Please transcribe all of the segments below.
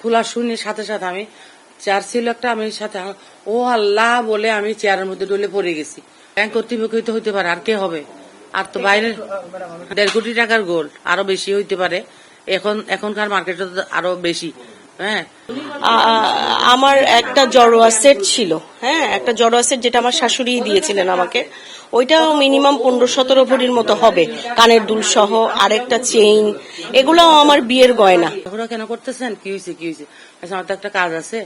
খোলা শুনি সাথে সাথে আমি চেয়ার ছিল একটা, আমি সাথে ও আল্লাহ বলে আমি চেয়ারের মধ্যে ডলে পড়ে গেছি। ব্যাংক কর্তৃপক্ষ তো হইতে পারে, আর কে হবে? আর তো বাইরের 1.5 কোটি টাকার গোল্ড, আরো বেশি হইতে পারে। এখনকার মার্কেটে তো আরো বেশি। হ্যাঁ, আমার একটা জড়োয়া সেট ছিল, হ্যাঁ, একটা জড়োয়া সেট যেটা আমার শাশুড়ি দিয়েছিলেন আমাকে, ওইটা মিনিমাম 15-17 ভরির মতো হবে, কানের দুল সহ, আরেকটা চেইন, এগুলোও আমার বিয়ের গয়না। ওরা কেন করতেছেন? কি হয়েছে কি হয়েছে? আচ্ছা, আমার তো একটা কাজ আছে,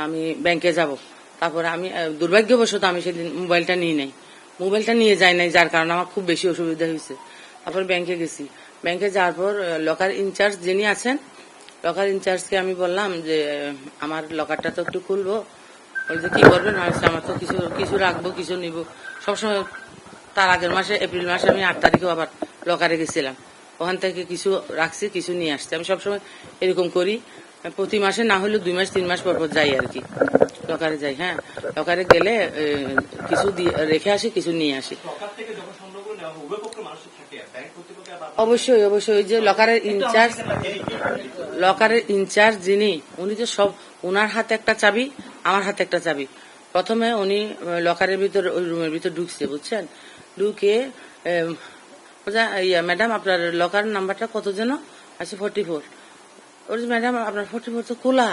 আমি ব্যাংকে যাব। তারপরে আমি দুর্ভাগ্যবশত আমি সেদিন মোবাইলটা নিয়ে নাই, মোবাইলটা নিয়ে যাই নাই, যার কারণে আমার খুব বেশি অসুবিধা হয়েছে। তারপরে ব্যাংকে গেছি, ব্যাংকে যাওয়ার পর লকার ইনচার্জ যিনি আছেন, লকার ইনচার্জকে আমি বললাম যে আমার লকারটা তো একটু খুলবো। বলছে কি করবেন? আমার তো কিছু রাখবো, কিছু নিব। সবসময় তার আগের মাসে এপ্রিল মাসে আমি 8 তারিখেও আবার লকারে গেছিলাম, ওখান থেকে কিছু রাখছি, কিছু নিয়ে আসছি। আমি সবসময় এরকম করি, প্রতি মাসে না হলেও 2 মাস 3 মাস পর পর যাই আর কি, লকারে যাই। হ্যাঁ, লকারে গেলে কিছু রেখে আসি, কিছু নিয়ে আসি। অবশ্যই অবশ্যই, ওই যে লকারের ইনচার্জ যিনি, উনি তো সব, উনার হাতে একটা চাবি, আমার হাতে একটা চাবি। প্রথমে উনি লকারের ভিতর, ওই রুমের ভিতর ঢুকছে, বুঝছেন, ঢুকে ম্যাডাম আপনার লকার নাম্বারটা কত যেন আছে? 44। বলছি ম্যাডাম আপনার 44 তো খোলা।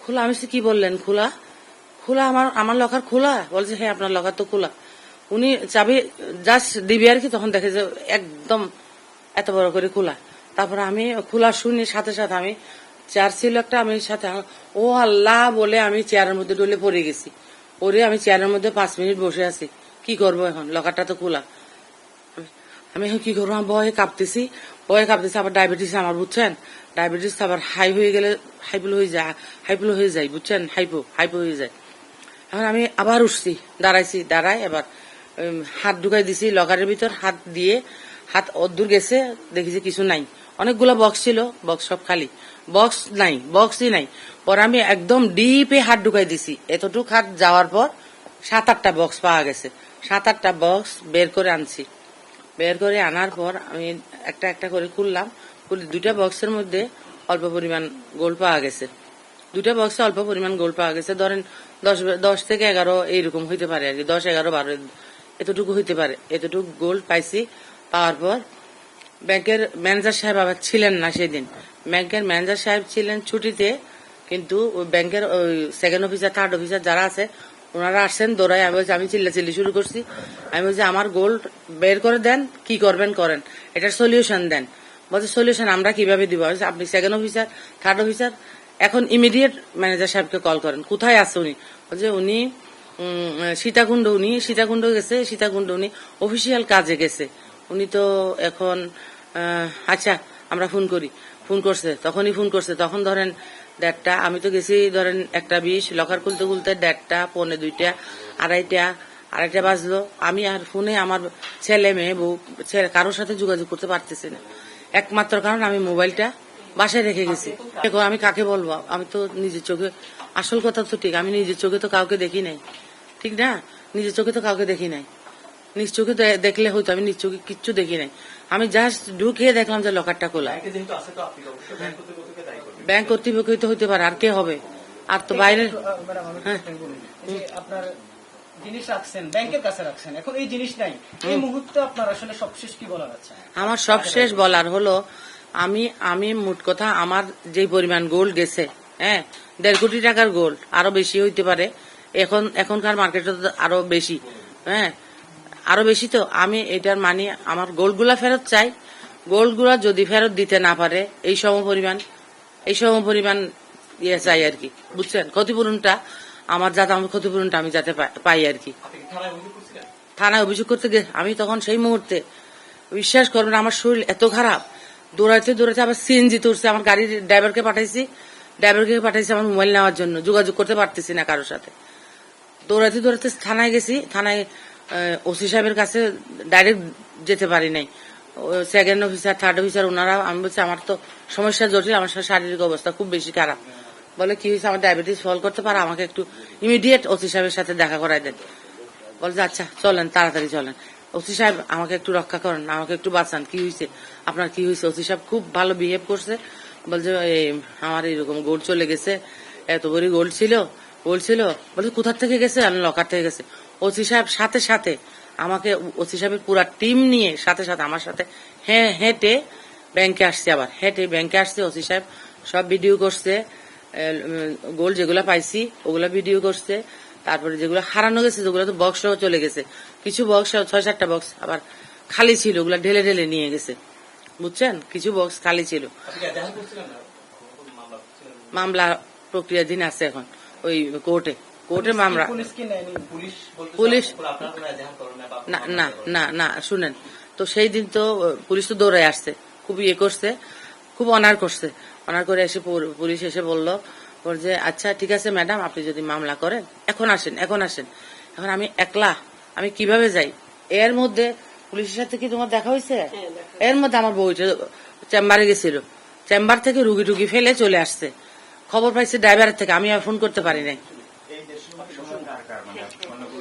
খোলা? আমি কি বললেন খোলা? খোলা? আমার লকার খোলা? বলছে হ্যাঁ আপনার লকার তো খোলা। উনি চাবি জাস্ট দিবি আর কি, তখন দেখে যে একদম এত বড় করে খোলা। তারপরে আমি খোলা শুনি সাথে সাথে আমি চেয়ার ছিল একটা, আমি সাথে ও আল্লাহ বলে আমি চেয়ারের মধ্যে ডলে পড়ে গেছি। পরে আমি চেয়ারের মধ্যে 5 মিনিট বসে আছি। কি করবো এখন? লকারটা তো খোলা। আমি এখন কি করবো? ভয়ে কাঁপতেছি। আবার ডায়াবেটিস আমার, বুঝছেন, ডায়াবেটিস আবার হাই হয়ে গেলে হাইপ্লো হয়ে যায়, বুঝছেন, হাইপো হয়ে যায়। এখন আমি আবার উঠছি, দাঁড়ায় এবার হাত ঢুকাই দিছি লকারের ভিতর। হাত দিয়ে হাত অদ্দূর গেছে, দেখেছি কিছু নাই। অনেকগুলো বক্স ছিল, বক্স সব খালি, বক্সই নাই। পরে আমি একদম ডিপে হাত ঢুকাই দিছি, এতটুক হাত যাওয়ার পর 7-8টা বক্স পাওয়া গেছে। 7-8টা বক্স বের করে আনছি। বের করে আনার পর আমি একটা একটা করে খুললাম। 2টা বক্সের মধ্যে অল্প পরিমাণ গোল্ড পাওয়া গেছে। 2টা বক্সে অল্প পরিমাণ গোল্ড পাওয়া গেছে, ধরেন 10 থেকে 11 এইরকম হইতে পারে আর কি, 10, 11, 12 এতটুকু হইতে পারে। এতটুকু গোল্ড পাইছি। পাওয়ার পর ব্যাংকের ম্যানেজার সাহেব আবার ছিলেন না সেদিন। ব্যাংকের ম্যানেজার সাহেব ছিলেন ছুটিতে, কিন্তু ওই ব্যাংকের ওই 2nd অফিসার 3rd অফিসার যারা আছে ওনারা আসছেন দৌড়াই। আমি চিল্লাচিল্লি শুরু করছি। আমি বলছি আমার গোল্ড বের করে দেন, কি করবেন করেন, এটার সলিউশন দেন। বলছে সলিউশন আমরা কিভাবে দিব? আপনি 2nd অফিসার 3rd অফিসার, এখন ইমিডিয়েট ম্যানেজার সাহেবকে কল করেন। কোথায় আছে উনি? বলছে উনি সীতাকুণ্ড গেছে, উনি অফিসিয়াল কাজে গেছে। উনি তো এখন আচ্ছা আমরা ফোন করছে, তখন ধরেন 1:30, আমি তো গেছি ধরেন 1:20, লকার খুলতে 1:30, 1:45, 2:30 বাজলো। আমি আর ফোনে আমার ছেলে মেয়ে বউ কারোর সাথে যোগাযোগ করতে পারতেছি না, একমাত্র কারণ আমি মোবাইলটা বাসায় রেখে গেছি। আমি কাকে বলবো? আমি তো নিজের চোখে, আসল কথা তো ঠিক, আমি নিজের চোখে তো কাউকে দেখি নাই, ঠিক না? নিজের চোখে তো কাউকে দেখি নাই। নিজ চোখে দেখলে হয়তো, আমি নিজ চোখে কিচ্ছু দেখি নাই। আমি জাস্ট ঢুকিয়ে দেখলাম যে লকারটা খোলা। ব্যাংক কর্তৃপক্ষ তো হইতে পারে, আর কে হবে? আর তো বাইরের আপনার জিনিস রাখছেন, ব্যাংকের কাছে রাখছেন, এখন এই জিনিস নাই, এই মুহূর্তে আপনার আসলে সবশেষ কি বলার আছে? আমার সবশেষ বলার হলো, আমি মোট কথা আমার যে পরিমাণ গোল্ড গেছে, হ্যাঁ, 1.5 কোটি টাকার গোল্ড, আরো বেশি হইতে পারে। এখনকার মার্কেটে তো আরো বেশি, হ্যাঁ, আরো বেশি। তো আমি এটার মানে আমার গোল্ডগুলা ফেরত চাই। গোল্ডগুলা যদি ফেরত দিতে না পারে, এই সম পরিমাণ ইয়ে চাই আর কি, বুঝছেন, ক্ষতিপূরণটা আমার ক্ষতিপূরণটা আমি যাতে পাই আর কি। থানায় অভিযোগ করতে আমি তখন সেই মুহূর্তে, বিশ্বাস করবেন, আমার শরীর এত খারাপ, দৌড়াইতে আবার সিএনজি তুলছে, আমার গাড়ির ড্রাইভারকে পাঠাইছি আমার মোবাইল নেওয়ার জন্য, যোগাযোগ করতে পারতেছি না কারোর সাথে। দৌড়াইতে থানায় গেছি। থানায় ওসি সাহেবের কাছে ডাইরেক্ট যেতে পারি নাই। 2nd অফিসার 3rd অফিসার ওনারা, আমি বলছি আমার তো সমস্যা জটিল, আমার শারীরিক অবস্থা খুব বেশি খারাপ। বলে কি হয়েছে? আমার ডায়াবেটিস ফল করতে পারে, আমাকে একটু ইমিডিয়েট ওসি সাহেবের সাথে দেখা করাই দেন। বলছে আচ্ছা চলেন, তাড়াতাড়ি চলেন। ওসি সাহেব আমাকে একটু রক্ষা করেন, আমাকে একটু বাঁচান, কি হয়েছে আপনার, কি হয়েছে? ওসি সাহেব খুব ভালো বিহেভ করছে, বলছে এই আমার এরকম গোল্ড চলে গেছে, এত বড় গোল্ড ছিল বলছিল। বলছে কোথার থেকে গেছে, আমি লকার থেকে গেছে। ওসি সাহেব সাথে সাথে আমাকে, ওসি সাহেবের পুরা টিম নিয়ে সাথে সাথে আমার সাথে হেঁটে ব্যাংকে আসছে। আবার হেঁটে ব্যাংকে আসছে ওসি সাহেব, সব ভিডিও করছে। গোল্ড যেগুলা পাইছি ওগুলা ভিডিও করছে। তারপরে যেগুলো হারানো গেছে, যেগুলো তো বক্স চলে গেছে, কিছু বক্স 6-7টা বক্স আবার খালি ছিল, ওগুলা ঢেলে ঢেলে নিয়ে গেছে, বুঝছেন। কিছু বক্স খালি ছিল। মামলা প্রক্রিয়াধীন আছে এখন ওই কোর্টে মামলা। পুলিশ কি নেয়নি? পুলিশ না না না না শুনেন তো, সেই দিন তো পুলিশ তো দৌড়ায় আসছে, খুব ইয়ে করছে, খুব অনার করছে। অনার করে এসে পুলিশ এসে বললো যে আচ্ছা ঠিক আছে ম্যাডাম, আপনি যদি মামলা করেন এখন আসেন। এখন আমি একলা, আমি কিভাবে যাই? এর মধ্যে পুলিশের সাথে কি তোমার দেখা হয়েছে? এর মধ্যে আমার বউটা চেম্বারে গেছিল, চেম্বার থেকে রুগী টুগি ফেলে চলে আসছে। খবর পাইছে ড্রাইভারের থেকে, আমি আর ফোন করতে পারি নাই।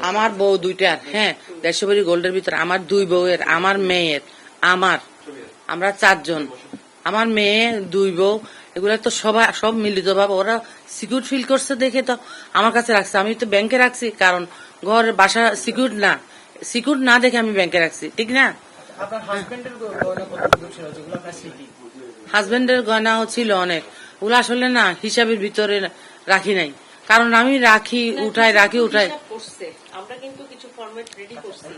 আমার বউ দুইটার, হ্যাঁ 150 ভরি গোল্ডের ভিতরে আমার 2 বউয়ের, আমার মেয়ের, আমরা 4 জন, আমার মেয়ে 2 বউ, এগুলা তো সব মিলিত ভাবে ওরা সিকিউর ফিল করছে দেখে তো আমার কাছে রাখছে। আমি তো ব্যাংকে রাখছি, কারণ ঘর বাসা সিকিউর না দেখে আমি ব্যাংকে রাখছি, ঠিক না? আপনার হাজবেন্ডের গয়না কতগুলো ছিল যেগুলো আপনার স্মৃতি? হাজবেন্ডের গয়নাও ছিল অনেক, ওগুলো আসলে না হিসাবের ভিতরে রাখি নাই, কারণ আমি রাখি উঠাই। আমরা কিন্তু কিছু ফরম্যাট রেডি করছি।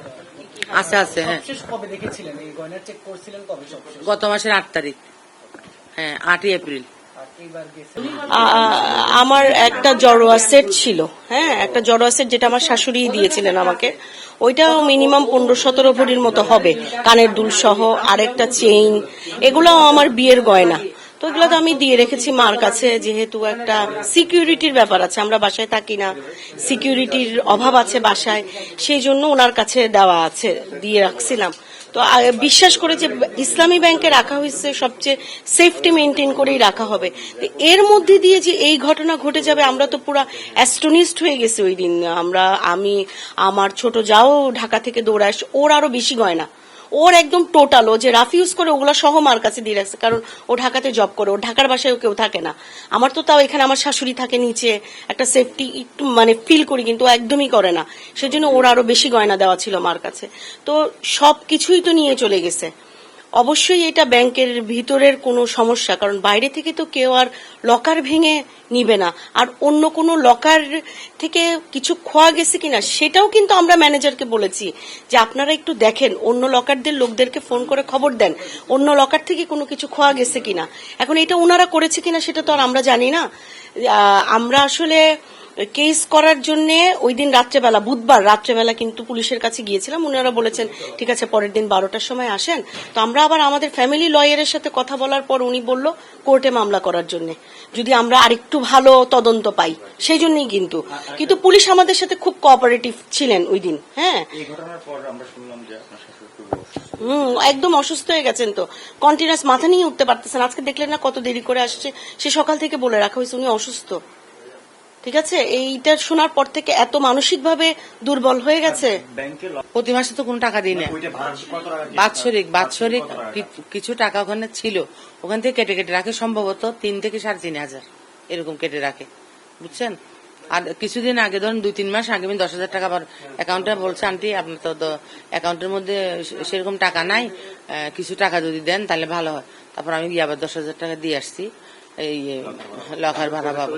আছে হ্যাঁ। সবশেষ কবে দেখেছিলেন এই গয়না? চেক করছিলেন কবে সবশেষ? গত মাসের 8 তারিখ, হ্যাঁ 8ই এপ্রিল। আর এইবার গেছে আমার একটা জড়োয়া সেট ছিল, হ্যাঁ একটা জড়োয়া সেট যেটা আমার শাশুড়ি দিয়েছিলেন আমাকে। ওইটাও মিনিমাম 15-17 ভরির মতো হবে, কানের দুল সহ, আরেকটা চেইন, এগুলো আমার বিয়ের গয়না। তো এগুলো তো আমি দিয়ে রেখেছি মার কাছে, যেহেতু একটা সিকিউরিটির ব্যাপার আছে, আমরা বাসায় থাকি না, সিকিউরিটির অভাব আছে বাসায়, সেই জন্য ওনার কাছে দেওয়া আছে, দিয়ে রাখছিলাম। তো বিশ্বাস করে যে ইসলামী ব্যাংকে রাখা হয়েছে, সবচেয়ে সেফটি মেনটেন করেই রাখা হবে। তো এর মধ্যে দিয়ে যে এই ঘটনা ঘটে যাবে, আমরা তো পুরো অ্যাস্টোনিস্ট হয়ে গেছি ওই দিন। আমি আমার ছোট যাও ঢাকা থেকে দৌড়ে আসে, ওর আরো বেশি গয়না, ওর একদম টোটাল, ও যে রাফিউজ করে ওগুলো সহ মার কাছে দিয়ে রাখছে, কারণ ও ঢাকাতে জব করে, ওর ঢাকার বাসায় কেউ থাকে না। আমার তো তাও এখানে আমার শাশুড়ি থাকে নিচে, একটা সেফটি একটু মানে ফিল করি, কিন্তু ও একদমই করে না, সেজন্য ওর আরো বেশি গয়না দেওয়া ছিল মার কাছে। তো সবকিছুই তো নিয়ে চলে গেছে। অবশ্যই এটা ব্যাংকের ভিতরের কোনো সমস্যা, কারণ বাইরে থেকে তো কেউ আর লকার ভেঙে নিবে না। আর অন্য কোনো লকার থেকে কিছু খোয়া গেছে কিনা সেটাও কিন্তু আমরা ম্যানেজারকে বলেছি যে আপনারা একটু দেখেন, অন্য লকারদের লোকদেরকে ফোন করে খবর দেন অন্য লকার থেকে কোনো কিছু খোয়া গেছে কিনা। এখন এটা ওনারা করেছে কিনা সেটা তো আর আমরা জানি না। আমরা আসলে কেস করার জন্য ওই দিন রাত্রেবেলা, বুধবার রাত্রেবেলা কিন্তু পুলিশের কাছে গিয়েছিলাম। উনারা বলেছেন ঠিক আছে পরের দিন 12টার সময় আসেন। তো আমরা আবার আমাদের ফ্যামিলি লয়ারের সাথে কথা বলার পর উনি বলল কোর্টে মামলা করার জন্য, যদি আমরা আরেকটু ভালো তদন্ত পাই, সেই জন্যই। কিন্তু পুলিশ আমাদের সাথে খুব কোঅপারেটিভ ছিলেন ওই দিন। হ্যাঁ, এই ঘটনার পর আমরা শুনলাম যে আপনার শাশুড়ি খুব একদম অসুস্থ হয়ে গেছেন, তো কন্টিনিউয়াস মাথা নিয়ে উঠতে পারতেছেন। আজকে দেখলেন না কত দেরি করে আসছে, সে সকাল থেকে বলে রাখা হয়েছে উনি অসুস্থ। ঠিক আছে, এইটা শোনার পর থেকে এত মানসিকভাবে দুর্বল হয়ে গেছে। ব্যাংকে প্রতি মাসে তো কোনো টাকা দিই না, ওইটা ভাড়া কত টাকা কি? বাৎসরিক কিছু টাকা ওখানে ছিল, ওখান থেকে কেটে কেটে রাখে, সম্ভবত 3 থেকে 3,500 এরকম কেটে রাখে, বুঝছেন। আর কিছুদিন আগে ধরুন 2-3 মাস আগে আমি 10,000 টাকা আমার অ্যাকাউন্টে বলছে আন্টি আপনার তো অ্যাকাউন্টের মধ্যে সেরকম টাকা নাই, কিছু টাকা যদি দেন তাহলে ভালো হয়। তারপর আমি গিয়ে আবার 10,000 টাকা দিয়ে আসছি এই লকার ভাড়া পাবো।